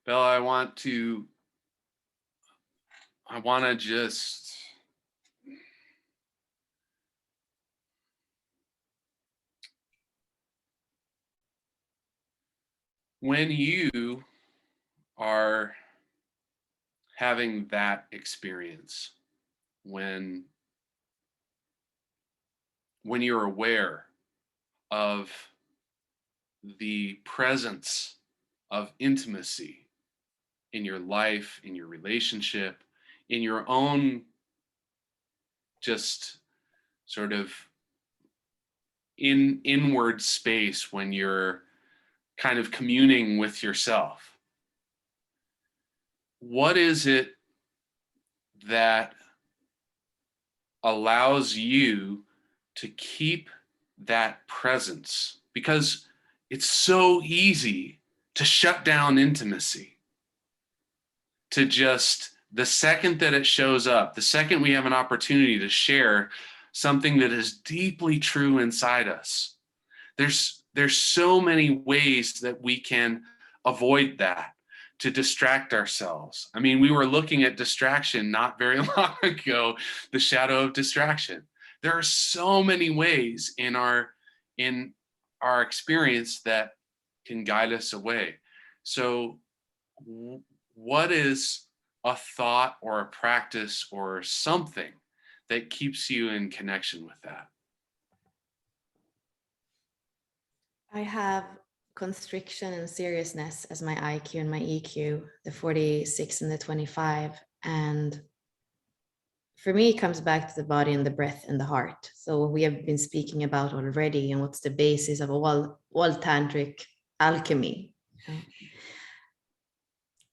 Bella, I want to just when you are having that experience, when you're aware of the presence of intimacy in your life, in your relationship, in your own just sort of inward space, when you're kind of communing with yourself, what is it that allows you to keep that presence? Because it's so easy to shut down intimacy, to just, the second that it shows up, the second we have an opportunity to share something that is deeply true inside us, there's so many ways that we can avoid that, to distract ourselves. I mean, we were looking at distraction not very long ago, the shadow of distraction. There are so many ways in our experience that can guide us away. So what is a thought or a practice or something that keeps you in connection with that? I have constriction and seriousness as my IQ and my EQ, the 46 and the 25. And for me, it comes back to the body and the breath and the heart. So what we have been speaking about already, and what's the basis of all tantric alchemy.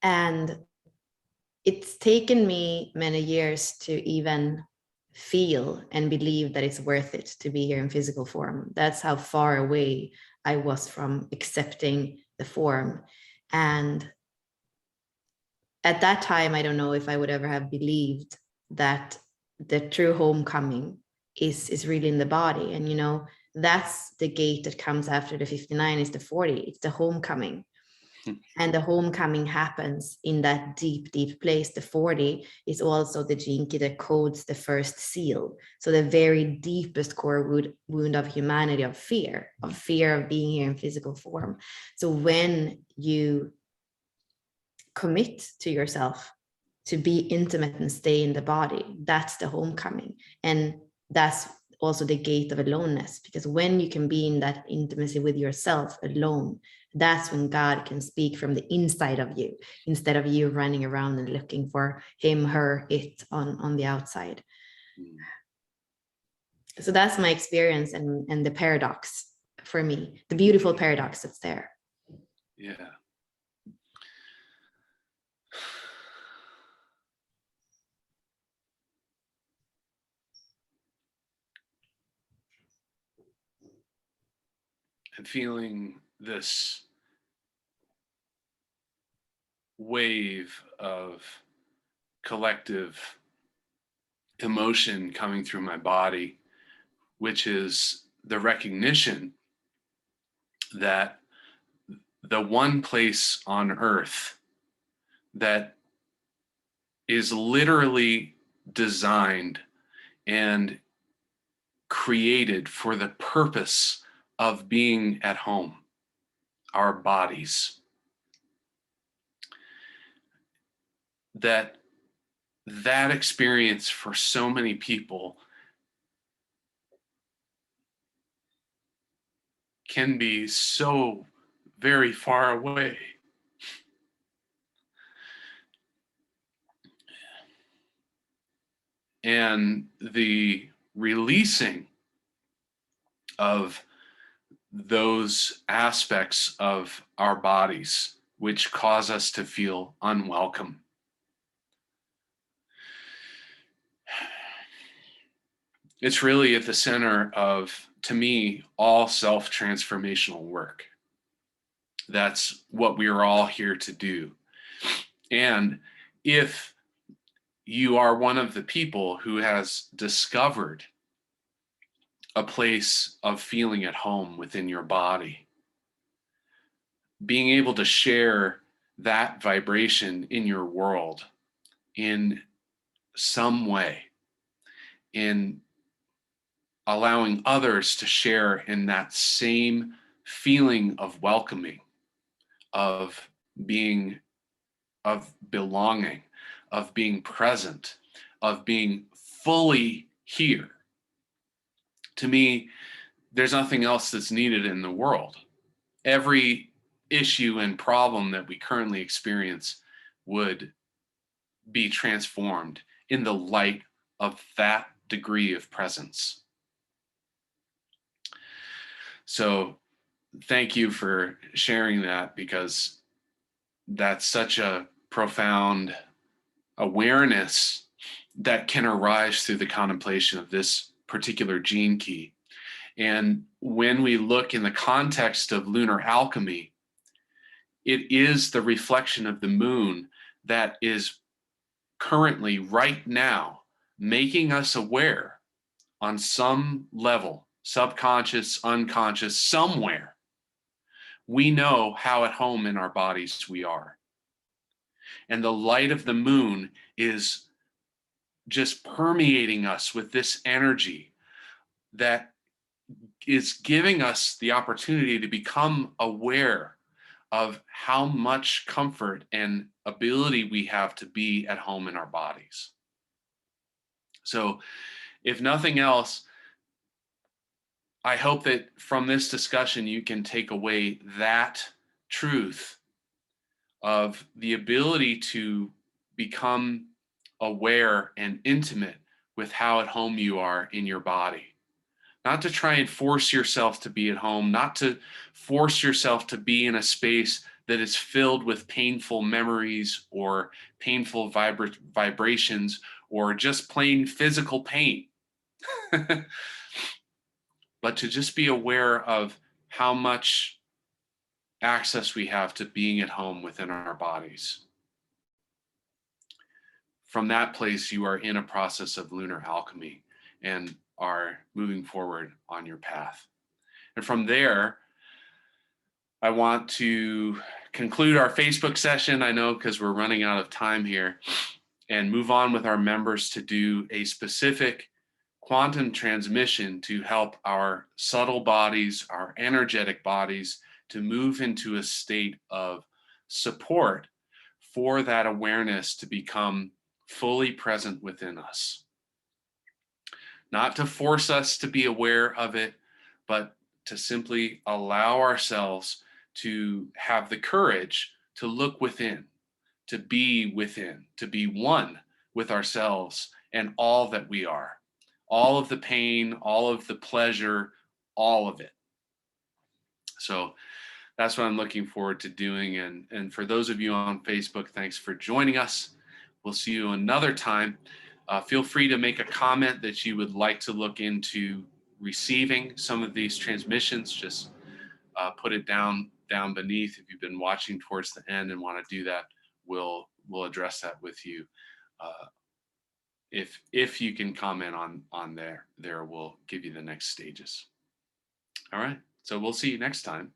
And it's taken me many years to even feel and believe that it's worth it to be here in physical form. That's how far away I was from accepting the form. And at that time, I don't know if I would ever have believed that the true homecoming is really in the body. And, you know, that's the gate that comes after the 59 is the 40. It's the homecoming. And the homecoming happens in that deep, deep place. The 40 is also the jinki that codes the first seal. So the very deepest core wound of humanity, of fear of being here in physical form. So when you commit to yourself to be intimate and stay in the body, that's the homecoming. And that's also the gate of aloneness, because when you can be in that intimacy with yourself alone, that's when God can speak from the inside of you, instead of you running around and looking for him, her, it on the outside. So that's my experience, and the paradox for me, the beautiful paradox that's there. Yeah. I'm feeling this wave of collective emotion coming through my body, which is the recognition that the one place on earth that is literally designed and created for the purpose of being at home, our bodies, that experience for so many people can be so very far away. And the releasing of those aspects of our bodies which cause us to feel unwelcome. It's really at the center of, to me, all self-transformational work. That's what we are all here to do. And if you are one of the people who has discovered a place of feeling at home within your body, being able to share that vibration in your world in some way, in allowing others to share in that same feeling of welcoming, of being, of belonging, of being present, of being fully here. To me, there's nothing else that's needed in the world. Every issue and problem that we currently experience would be transformed in the light of that degree of presence. So thank you for sharing that, because that's such a profound awareness that can arise through the contemplation of this particular gene key. And when we look in the context of lunar alchemy, it is the reflection of the moon that is currently, right now, making us aware on some level, subconscious, unconscious, somewhere. We know how at home in our bodies we are. And the light of the moon is just permeating us with this energy that is giving us the opportunity to become aware of how much comfort and ability we have to be at home in our bodies. So, if nothing else, I hope that from this discussion you can take away that truth of the ability to become aware and intimate with how at home you are in your body. Not to try and force yourself to be at home, not to force yourself to be in a space that is filled with painful memories or painful vibrations or just plain physical pain. But to just be aware of how much access we have to being at home within our bodies. From that place, you are in a process of lunar alchemy and are moving forward on your path. And from there, I want to conclude our Facebook session, I know, because we're running out of time here, and move on with our members to do a specific quantum transmission to help our subtle bodies, our energetic bodies, to move into a state of support for that awareness to become fully present within us. Not to force us to be aware of it, but to simply allow ourselves to have the courage to look within, to be within, to be one with ourselves and all that we are. All of the pain, all of the pleasure, all of it. So that's what I'm looking forward to doing. And for those of you on Facebook, thanks for joining us. We'll see you another time. Feel free to make a comment that you would like to look into receiving some of these transmissions. Just put it down beneath. If you've been watching towards the end and want to do that, we'll address that with you. If you can comment on there, we'll give you the next stages. All right. So we'll see you next time.